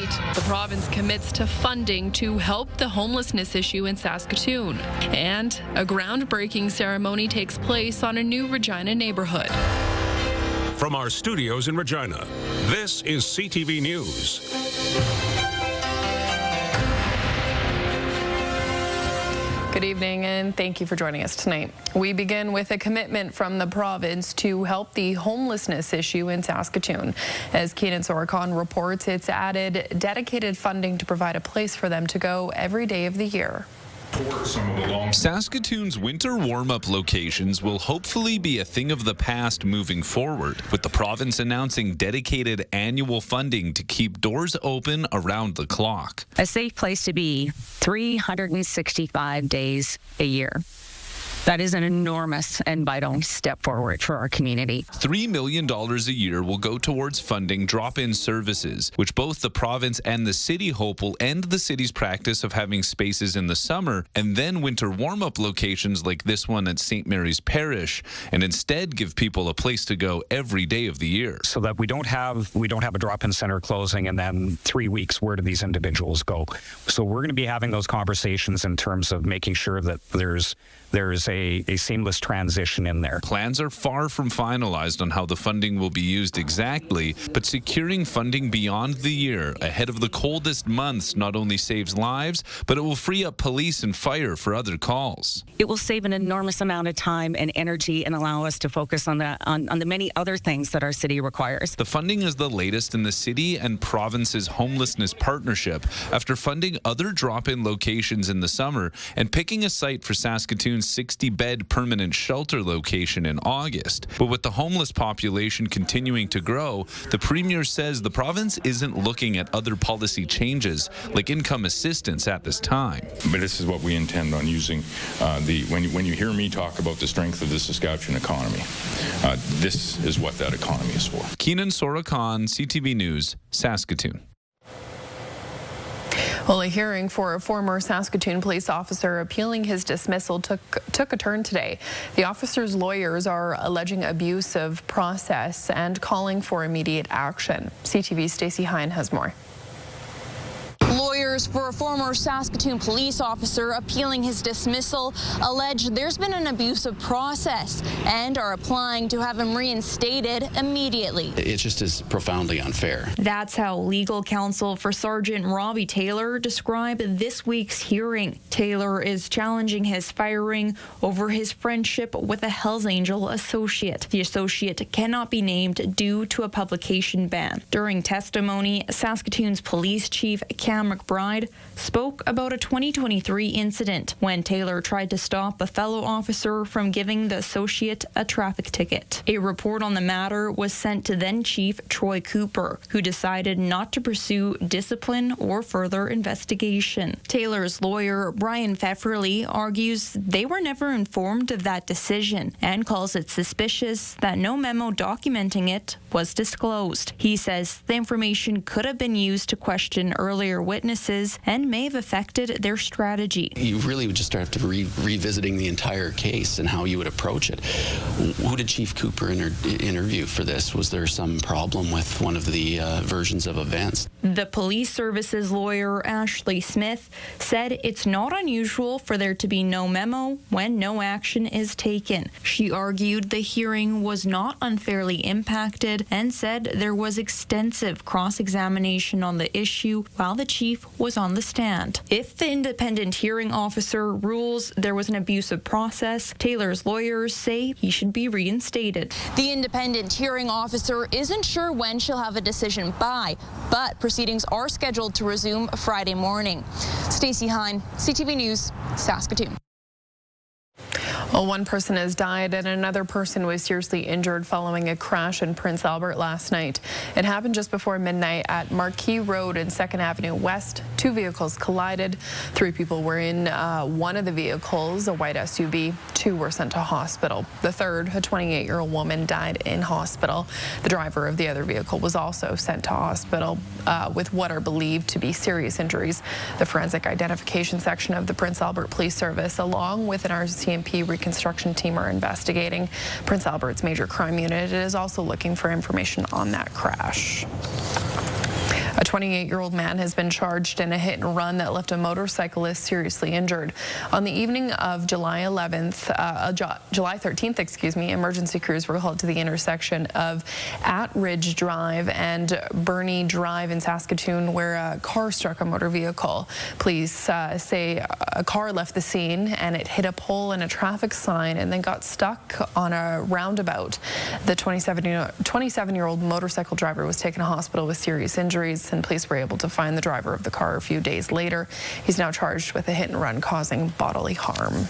Tonight, the province commits to funding to help the homelessness issue in Saskatoon. And a groundbreaking ceremony takes place on a new Regina neighbourhood. From our studios in Regina, this is CTV News. Good evening and thank you for joining us tonight. We begin with a commitment from the province to help the homelessness issue in Saskatoon. As Keenan Sorokon reports, it's added dedicated funding to provide a place for them to go every day of the year. Saskatoon's winter warm-up locations will hopefully be a thing of the past moving forward, with the province announcing dedicated annual funding to keep doors open around the clock. A safe place to be 365 days a year. That is an enormous and vital step forward for our community. $3 million a year will go towards funding drop-in services, which both the province and the city hope will end the city's practice of having spaces in the summer and then winter warm-up locations like this one at St. Mary's Parish, and instead give people a place to go every day of the year. So that we don't have a drop-in center closing and then 3 weeks, where do these individuals go? So we're going to be having those conversations in terms of making sure that there's a seamless transition in there. Plans are far from finalized on how the funding will be used exactly, but securing funding beyond the year ahead of the coldest months not only saves lives, but it will free up police and fire for other calls. It will save an enormous amount of time and energy and allow us to focus on the many other things that our city requires. The funding is the latest in the city and province's homelessness partnership after funding other drop-in locations in the summer and picking a site for Saskatoon's 60-bed permanent shelter location in August. But with the homeless population continuing to grow, the Premier says the province isn't looking at other policy changes like income assistance at this time. But this is what we intend on using. When you hear me talk about the strength of the Saskatchewan economy, this is what that economy is for. Keenan Sorokon, CTV News, Saskatoon. Well, a hearing for a former Saskatoon police officer appealing his dismissal took a turn today. The officer's lawyers are alleging abuse of process and calling for immediate action. CTV's Stacey Hine has more. Lawyers for a former Saskatoon police officer appealing his dismissal allege there's been an abusive process and are applying to have him reinstated immediately. It just is profoundly unfair. That's how legal counsel for Sergeant Robbie Taylor described this week's hearing. Taylor is challenging his firing over his friendship with a Hells Angel associate. The associate cannot be named due to a publication ban. During testimony, Saskatoon's police chief Cam McBride spoke about a 2023 incident when Taylor tried to stop a fellow officer from giving the associate a traffic ticket. A report on the matter was sent to then Chief Troy Cooper, who decided not to pursue discipline or further investigation. Taylor's lawyer, Brian Pfefferly, argues they were never informed of that decision and calls it suspicious that no memo documenting it was disclosed. He says the information could have been used to question earlier witnesses and may have affected their strategy. You really would just have to revisiting the entire case and how you would approach it. Who did Chief Cooper interview for this? Was there some problem with one of the versions of events? The police services lawyer, Ashley Smith, said it's not unusual for there to be no memo when no action is taken. She argued the hearing was not unfairly impacted and said there was extensive cross-examination on the issue while the chief was on the stand. If the independent hearing officer rules there was an abusive process, Taylor's lawyers say he should be reinstated. The independent hearing officer isn't sure when she'll have a decision by, but proceedings are scheduled to resume Friday morning. Stacey Hine, CTV News, Saskatoon. Well, one person has died and another person was seriously injured following a crash in Prince Albert last night. It happened just before midnight at Marquis Road and 2nd Avenue West. Two vehicles collided. 3 people were in one of the vehicles, a white SUV. 2 were sent to hospital. The third, a 28-year-old woman, died in hospital. The driver of the other vehicle was also sent to hospital with what are believed to be serious injuries. The forensic identification section of the Prince Albert Police Service, along with an RCMP reconstruction team, are investigating. Prince Albert's major crime unit is also looking for information on that crash. A 28-year-old man has been charged in a hit and run that left a motorcyclist seriously injured. On the evening of July 13th, emergency crews were called to the intersection of Ridge Drive and Burney Drive in Saskatoon, where a car struck a motor vehicle. Police say a car left the scene and it hit a pole and a traffic sign and then got stuck on a roundabout. The 27-year-old motorcycle driver was taken to hospital with serious injuries, and police were able to find the driver of the car a few days later. He's now charged with a hit and run causing bodily harm.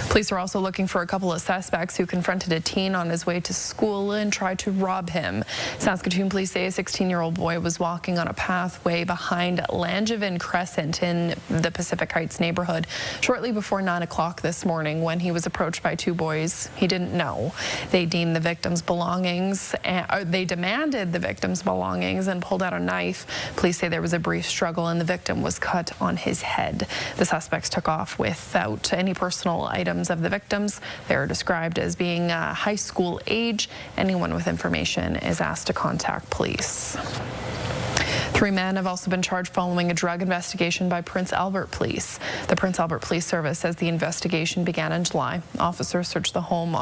Police are also looking for a couple of suspects who confronted a teen on his way to school and tried to rob him. Saskatoon police say a 16-year-old boy was walking on a pathway behind Langevin Crescent in the Pacific Heights neighborhood shortly before 9 o'clock this morning when he was approached by two boys he didn't know. They demanded the victim's belongings and pulled out a knife. Police say there was a brief struggle and the victim was cut on his head. The suspects took off without any personal items of the victims. They are described as being high school age. Anyone with information is asked to contact police. 3 men have also been charged following a drug investigation by Prince Albert Police. The Prince Albert Police Service says the investigation began in July. Officers searched two homes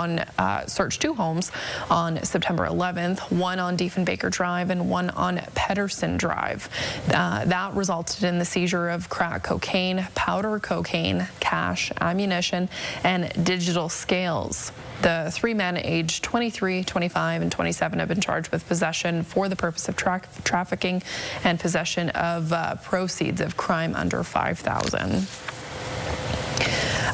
on September 11th, one on Diefenbaker Drive and one on Pedersen Drive. That resulted in the seizure of crack cocaine, powder cocaine, cash, ammunition, and digital scales. The 3 men aged 23, 25, and 27 have been charged with possession for the purpose of trafficking and possession of proceeds of crime under $5,000.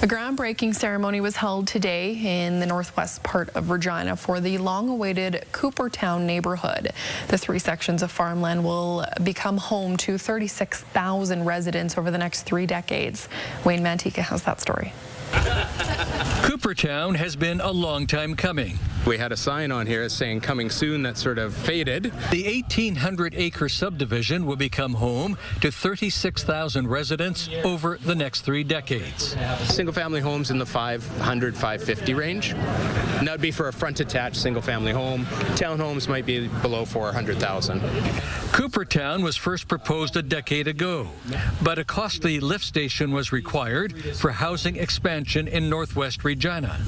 A groundbreaking ceremony was held today in the northwest part of Regina for the long-awaited Coopertown neighbourhood. The 3 sections of farmland will become home to 36,000 residents over the next 3 decades. Wayne Mantika has that story. Coopertown has been a long time coming. We had a sign on here saying coming soon that sort of faded. The 1,800-acre subdivision will become home to 36,000 residents over the next 3 decades. Single-family homes in the 500, 550 range. And that would be for a front-attached single-family home. Townhomes might be below 400,000. Coopertown was first proposed a decade ago, but a costly lift station was required for housing expansion in northwest Regina.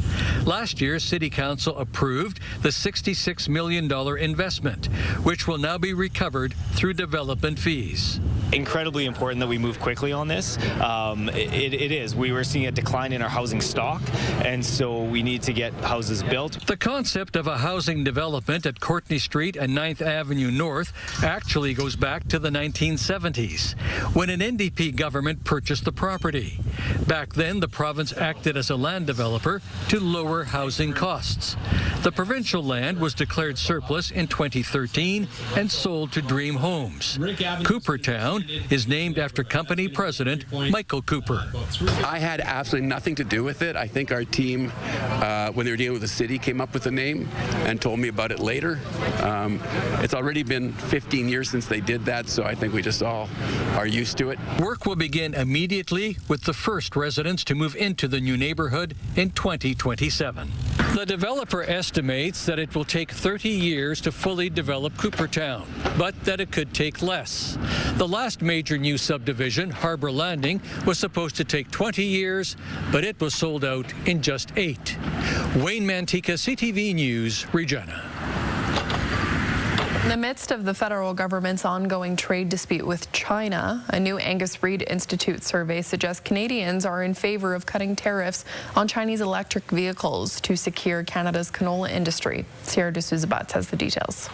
Last year, City Council approved the $66 million investment, which will now be recovered through development fees. Incredibly important that we move quickly on this. It is. We were seeing a decline in our housing stock, and so we need to get houses built. The concept of a housing development at Courtney Street and 9th Avenue North actually goes back to the 1970s, when an NDP government purchased the property. Back then, the province acted as a land developer to lower housing costs. The provincial land was declared surplus in 2013 and sold to Dream Homes. Coopertown is named after company president Michael Cooper. I had absolutely nothing to do with it. I think our team, when they were dealing with the city, came up with the name and told me about it later. It's already been 15 years since they did that, so I think we just all are used to it. Work will begin immediately with the first residents to move into the new neighborhood in 2027. The developer estimates that it will take 30 years to fully develop Coopertown, but that it could take less. The last major new subdivision, Harbor Landing, was supposed to take 20 years, but it was sold out in just 8. Wayne Mantika, CTV News, Regina. In the midst of the federal government's ongoing trade dispute with China, a new Angus Reid Institute survey suggests Canadians are in favor of cutting tariffs on Chinese electric vehicles to secure Canada's canola industry. Sierra D'Souza has the details.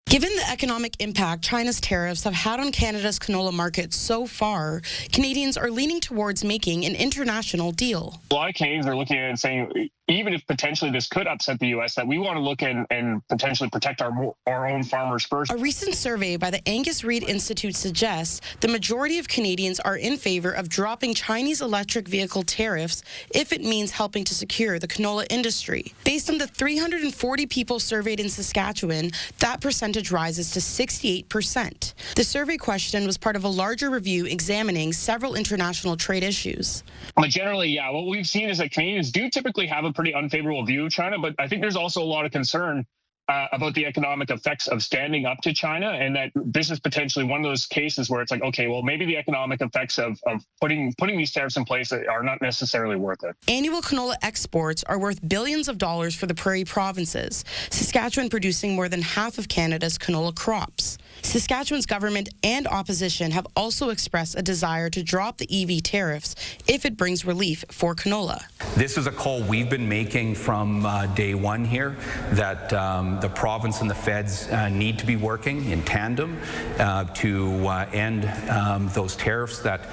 Given the economic impact China's tariffs have had on Canada's canola market so far, Canadians are leaning towards making an international deal. A lot of Canadians are looking at it and saying, even if potentially this could upset the U.S., that we want to look and potentially protect our own farmers first. A recent survey by the Angus Reid Institute suggests the majority of Canadians are in favor of dropping Chinese electric vehicle tariffs if it means helping to secure the canola industry. Based on the 340 people surveyed in Saskatchewan, that percentage rises to 68%. The survey question was part of a larger review examining several international trade issues. But generally, yeah, what we've seen is that Canadians do typically have a pretty unfavorable view of China, but I think there's also a lot of concern about the economic effects of standing up to China, and that this is potentially one of those cases where it's like, okay, well, maybe the economic effects of putting these tariffs in place are not necessarily worth it. Annual canola exports are worth billions of dollars for the prairie provinces, Saskatchewan producing more than half of Canada's canola crops. Saskatchewan's government and opposition have also expressed a desire to drop the EV tariffs if it brings relief for canola. This is a call we've been making from day one here, that the province and the feds need to be working in tandem to end those tariffs that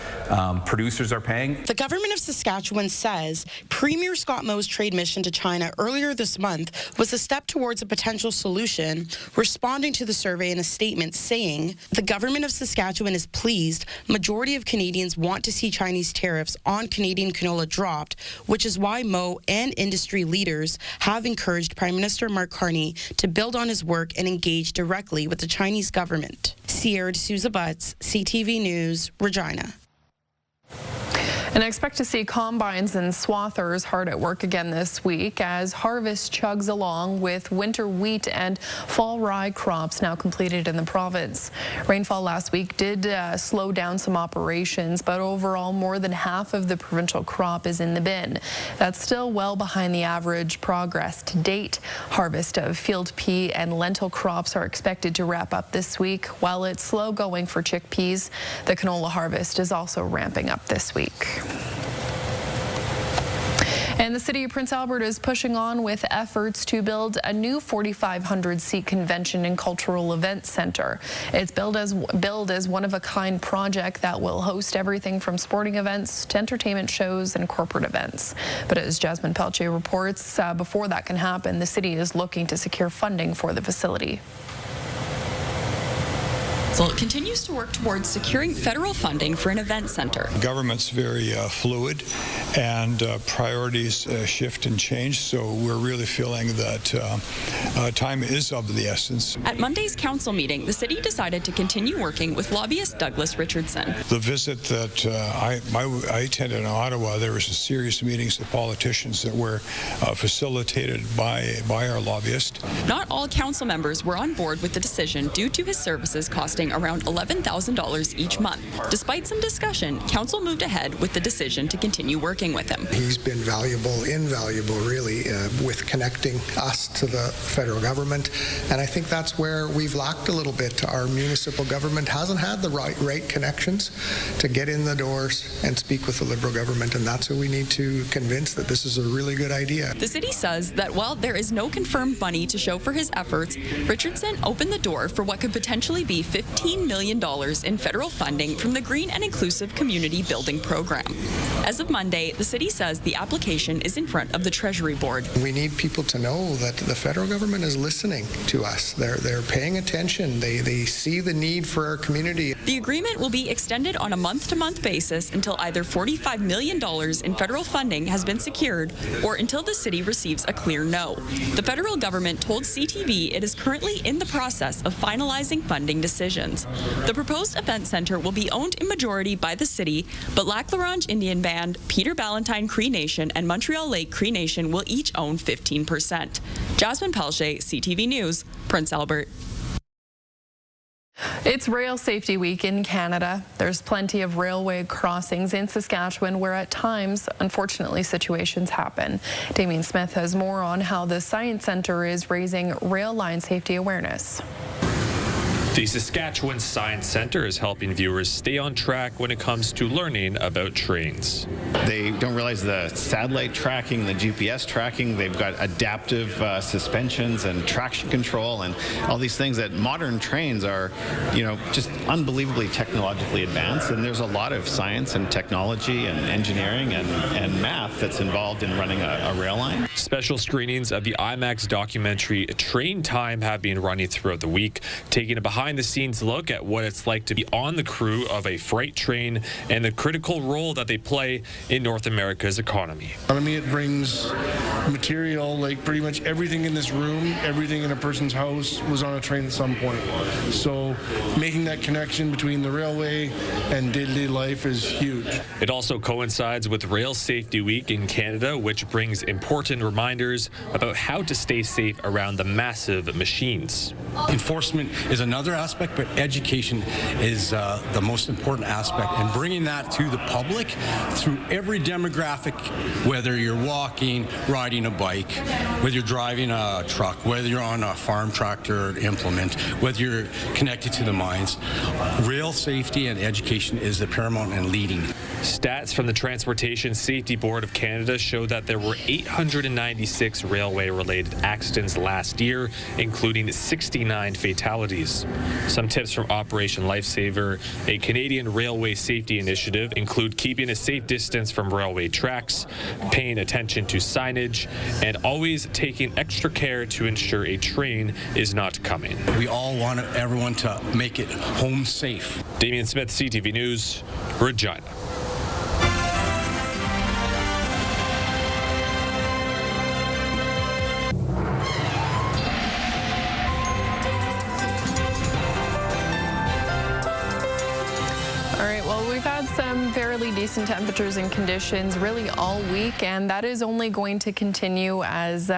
producers are paying. The government of Saskatchewan says Premier Scott Moe's trade mission to China earlier this month was a step towards a potential solution, responding to the survey in a statement saying the government of Saskatchewan is pleased majority of Canadians want to see Chinese tariffs on Canadian canola dropped, which is why Moe and industry leaders have encouraged Prime Minister Mark Carney to build on his work and engage directly with the Chinese government. Sierra D'Souza Butts, CTV News, Regina. And I expect to see combines and swathers hard at work again this week as harvest chugs along with winter wheat and fall rye crops now completed in the province. Rainfall last week did slow down some operations, but overall more than half of the provincial crop is in the bin. That's still well behind the average progress to date. Harvest of field pea and lentil crops are expected to wrap up this week. While it's slow going for chickpeas, the canola harvest is also ramping up this week. And the city of Prince Albert is pushing on with efforts to build a new 4,500-seat convention and cultural events center. It's billed as one-of-a-kind project that will host everything from sporting events to entertainment shows and corporate events. But as Jasmine Pelche reports, before that can happen, the city is looking to secure funding for the facility. It continues to work towards securing federal funding for an event center. Government's very fluid, and priorities shift and change, so we're really feeling that time is of the essence. At Monday's council meeting, the city decided to continue working with lobbyist Douglas Richardson. The visit that I attended in Ottawa, there was a series of meetings with politicians that were facilitated by our lobbyist. Not all council members were on board with the decision due to his services costing around $11,000 each month. Despite some discussion, council moved ahead with the decision to continue working with him. He's been invaluable really, with connecting us to the federal government, and I think that's where we've lacked a little bit. Our municipal government hasn't had the right connections to get in the doors and speak with the Liberal government, and that's who we need to convince that this is a really good idea. The city says that while there is no confirmed money to show for his efforts, Richardson opened the door for what could potentially be $15 million in federal funding from the Green and Inclusive Community Building Program. As of Monday, the city says the application is in front of the Treasury Board. We need people to know that the federal government is listening to us. They're paying attention. They see the need for our community. The agreement will be extended on a month-to-month basis until either $45 million in federal funding has been secured or until the city receives a clear no. The federal government told CTV it is currently in the process of finalizing funding decisions. The proposed event center will be owned in majority by the city, but Lac La Ronge Indian Band, Peter Ballantine Cree Nation, and Montreal Lake Cree Nation will each own 15%. Jasmine Pelche, CTV News, Prince Albert. It's Rail Safety Week in Canada. There's plenty of railway crossings in Saskatchewan where at times, unfortunately, situations happen. Damien Smith has more on how the Science Centre is raising rail line safety awareness. The Saskatchewan Science Centre is helping viewers stay on track when it comes to learning about trains. They don't realize the satellite tracking, the GPS tracking. They've got adaptive suspensions and traction control and all these things that modern trains are, just unbelievably technologically advanced. And there's a lot of science and technology and engineering and math that's involved in running a rail line. Special screenings of the IMAX documentary Train Time have been running throughout the week, taking a behind behind-the-scenes look at what it's like to be on the crew of a freight train and the critical role that they play in North America's economy. It brings material, like pretty much everything in this room, everything in a person's house was on a train at some point. So making that connection between the railway and day-to-day life is huge. It also coincides with Rail Safety Week in Canada, which brings important reminders about how to stay safe around the massive machines. Enforcement is another aspect, but education is the most important aspect, and bringing that to the public through every demographic, whether you're walking, riding a bike, whether you're driving a truck, whether you're on a farm tractor implement, whether you're connected to the mines. Rail safety and education is the paramount and leading. Stats from the Transportation Safety Board of Canada show that there were 896 railway-related accidents last year, including 69 fatalities. Some tips from Operation Lifesaver, a Canadian railway safety initiative, include keeping a safe distance from railway tracks, paying attention to signage, and always taking extra care to ensure a train is not coming. We all want everyone to make it home safe. Damien Smith, CTV News, Regina. We've had some fairly decent temperatures and conditions really all week, and that is only going to continue as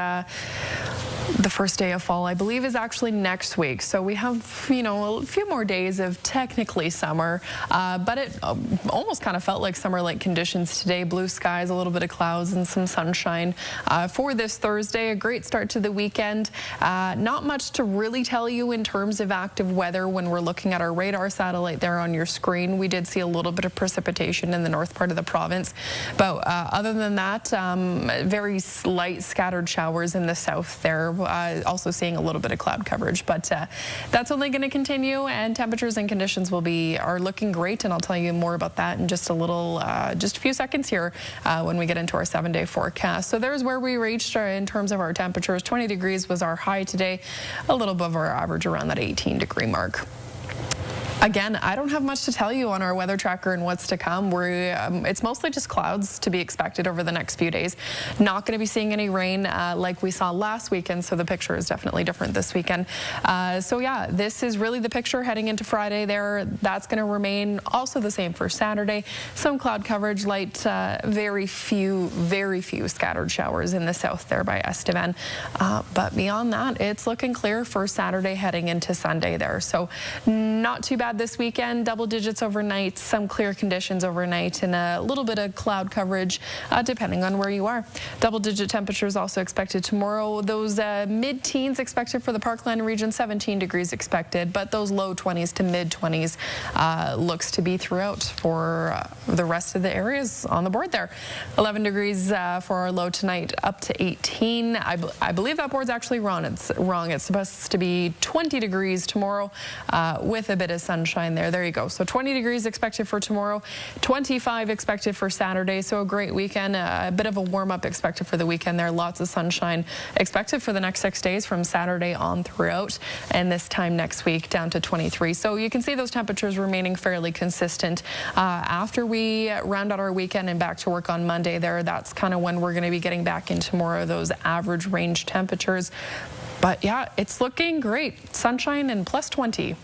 the first day of fall, I believe, is actually next week. So we have, a few more days of technically summer, but it almost kind of felt like summer-like conditions today. Blue skies, a little bit of clouds, and some sunshine for this Thursday. A great start to the weekend. Not much to really tell you in terms of active weather when we're looking at our radar satellite there on your screen. We did see a little bit of precipitation in the north part of the province, but other than that, very light scattered showers in the south there. Also seeing a little bit of cloud coverage, but that's only going to continue, and temperatures and conditions are looking great, and I'll tell you more about that in just a few seconds here when we get into our 7-day forecast. So there's where we reached in terms of our temperatures. 20 degrees was our high today, a little above our average around that 18-degree mark. Again, I don't have much to tell you on our weather tracker and what's to come. It's mostly just clouds to be expected over the next few days. Not going to be seeing any rain like we saw last weekend, so the picture is definitely different this weekend. So yeah, this is really the picture heading into Friday there. That's going to remain also the same for Saturday. Some cloud coverage, light, very few scattered showers in the south there by Estevan. But beyond that, it's looking clear for Saturday heading into Sunday there. So not too bad this weekend. Double digits overnight, some clear conditions overnight, and a little bit of cloud coverage depending on where you are. Double-digit temperatures also expected tomorrow. Those mid-teens expected for the Parkland region, 17 degrees expected, but those low 20s to mid-20s looks to be throughout for the rest of the areas on the board there. 11 degrees for our low tonight, up to 18. I believe that board's actually wrong. It's supposed to be 20 degrees tomorrow with a bit of sunshine there. There you go. So 20 degrees expected for tomorrow, 25 expected for Saturday. So a great weekend, a bit of a warm up expected for the weekend there. Lots of sunshine expected for the next 6 days from Saturday on throughout, and this time next week down to 23. So you can see those temperatures remaining fairly consistent after we round out our weekend and back to work on Monday there. That's kind of when we're going to be getting back into more of those average range temperatures. But yeah, it's looking great. Sunshine and plus 20.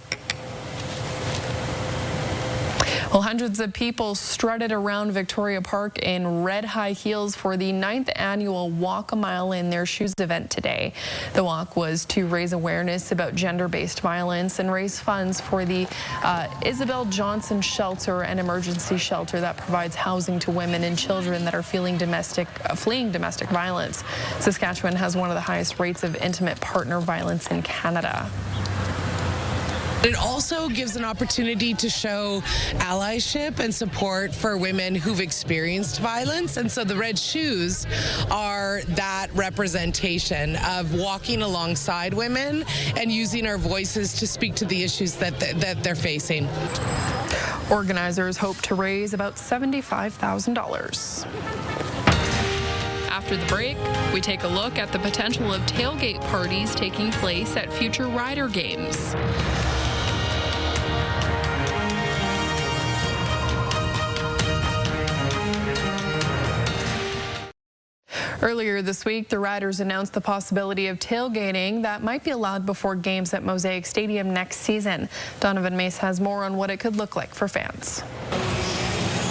Well, hundreds of people strutted around Victoria Park in red high heels for the 9th annual Walk a Mile in Their Shoes event today. The walk was to raise awareness about gender-based violence and raise funds for the Isabel Johnson Shelter, an emergency shelter that provides housing to women and children that are fleeing domestic violence. Saskatchewan has one of the highest rates of intimate partner violence in Canada. It also gives an opportunity to show allyship and support for women who've experienced violence. And so the red shoes are that representation of walking alongside women and using our voices to speak to the issues that they're facing. Organizers hope to raise about $75,000. After the break, we take a look at the potential of tailgate parties taking place at future Rider Games. Earlier this week, the Riders announced the possibility of tailgating that might be allowed before games at Mosaic Stadium next season. Donovan Mace has more on what it could look like for fans.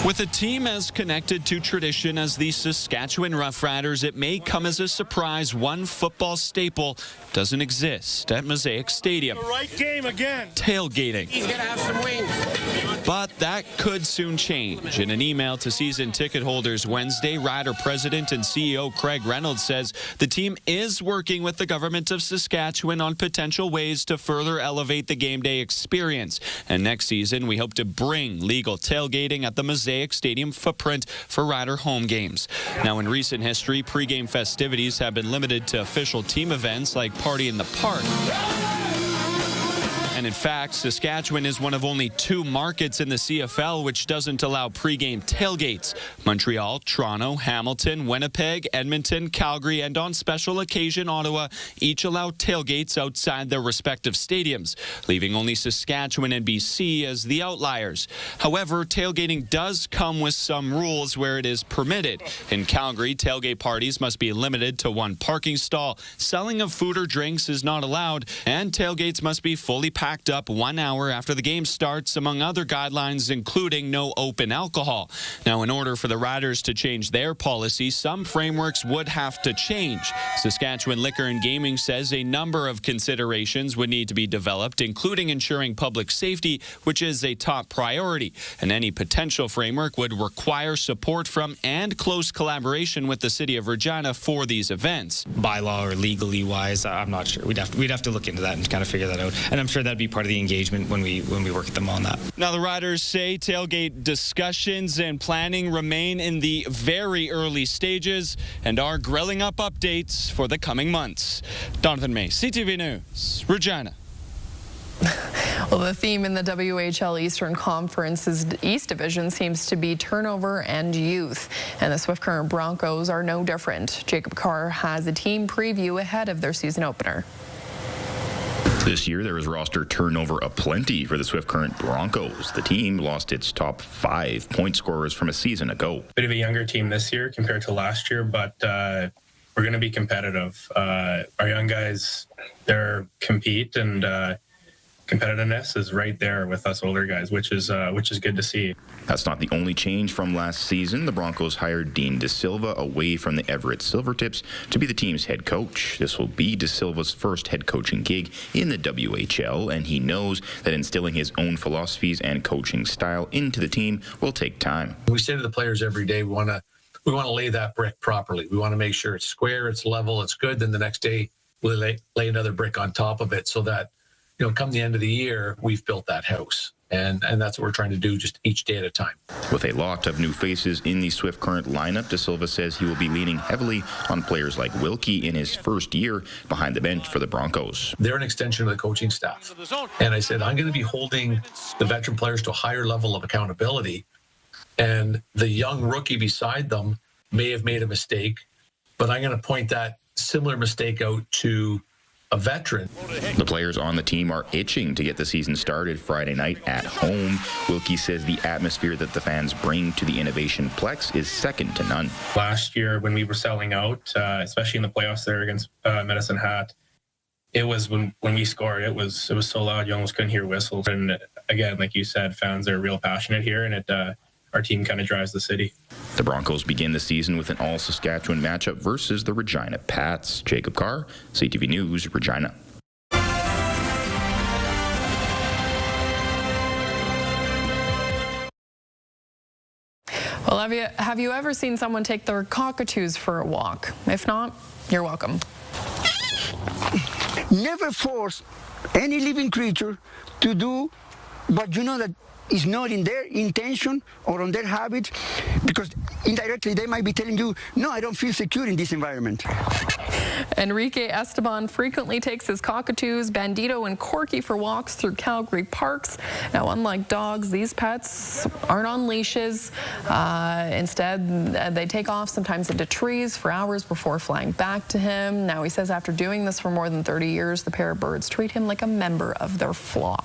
With a team as connected to tradition as the Saskatchewan Roughriders, it may come as a surprise one football staple doesn't exist at Mosaic Stadium. The right game again. Tailgating. He's going to have some wings. But that could soon change. In an email to season ticket holders Wednesday, Rider President and CEO Craig Reynolds says the team is working with the government of Saskatchewan on potential ways to further elevate the game day experience. And next season, we hope to bring legal tailgating at the Mosaic Stadium footprint for Rider home games. Now, in recent history, pregame festivities have been limited to official team events like Party in the Park. And in fact, Saskatchewan is one of only 2 markets in the CFL which doesn't allow pregame tailgates. Montreal, Toronto, Hamilton, Winnipeg, Edmonton, Calgary, and on special occasion, Ottawa each allow tailgates outside their respective stadiums, leaving only Saskatchewan and BC as the outliers. However, tailgating does come with some rules where it is permitted. In Calgary, tailgate parties must be limited to 1 parking stall. Selling of food or drinks is not allowed, and tailgates must be fully packed up 1 hour after the game starts, among other guidelines, including no open alcohol. Now, in order for the Riders to change their policy, some frameworks would have to change. Saskatchewan Liquor and Gaming says a number of considerations would need to be developed, including ensuring public safety, which is a top priority. And any potential framework would require support from and close collaboration with the City of Regina for these events. By law or legally wise, I'm not sure. We'd have to look into that and kind of figure that out. And I'm sure that'd be part of the engagement when we work with them on that. Now, the Riders say tailgate discussions and planning remain in the very early stages and are grilling up updates for the coming months. Donovan May, CTV News, Regina. Well, the theme in the WHL Eastern Conference's East Division seems to be turnover and youth. And the Swift Current Broncos are no different. Jacob Carr has a team preview ahead of their season opener. This year, there was roster turnover aplenty for the Swift Current Broncos. The team lost its top 5 point scorers from a season ago. Bit of a younger team this year compared to last year, but we're going to be competitive. Our young guys, they're compete, and competitiveness is right there with us older guys, which is good to see. That's not the only change from last season. The Broncos hired Dean De Silva away from the Everett Silvertips to be the team's head coach. This will be De Silva's first head coaching gig in the WHL, and he knows that instilling his own philosophies and coaching style into the team will take time. We say to the players every day, we want to lay that brick properly. We want to make sure it's square, it's level, it's good. Then the next day, we'll lay another brick on top of it so that, come the end of the year, we've built that house. And that's what we're trying to do, just each day at a time. With a lot of new faces in the Swift Current lineup, De Silva says he will be leaning heavily on players like Wilkie in his first year behind the bench for the Broncos. They're an extension of the coaching staff. And I said, I'm going to be holding the veteran players to a higher level of accountability. And the young rookie beside them may have made a mistake, but I'm going to point that similar mistake out to a veteran. The players on the team are itching to get the season started Friday night at home. Wilkie says the atmosphere that the fans bring to the Innovation Plex is second to none. Last year, when we were selling out, especially in the playoffs there against Medicine Hat, it was when we scored, it was so loud you almost couldn't hear whistles. And again, like you said, fans are real passionate here, and our team kind of drives the city. The Broncos begin the season with an all-Saskatchewan matchup versus the Regina Pats. Jacob Carr, CTV News, Regina. Well, have you ever seen someone take their cockatoos for a walk? If not, you're welcome. Never force any living creature to do what you know that is not in their intention or on their habits, because indirectly they might be telling you, no, I don't feel secure in this environment. Enrique Esteban frequently takes his cockatoos, Bandito and Corky, for walks through Calgary parks. Now, unlike dogs, these pets aren't on leashes. Instead, they take off sometimes into trees for hours before flying back to him. Now, he says after doing this for more than 30 years, the pair of birds treat him like a member of their flock.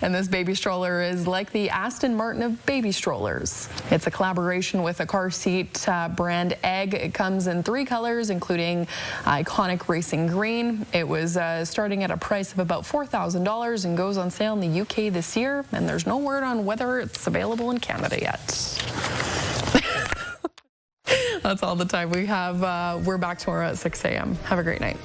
And this baby stroller is like the Aston Martin of baby strollers. It's a collaboration with a car seat brand Egg. It comes in 3 colors, including iconic racing green. It was starting at a price of about $4,000 and goes on sale in the UK this year. And there's no word on whether it's available in Canada yet. That's all the time we have. We're back tomorrow at 6 a.m. Have a great night.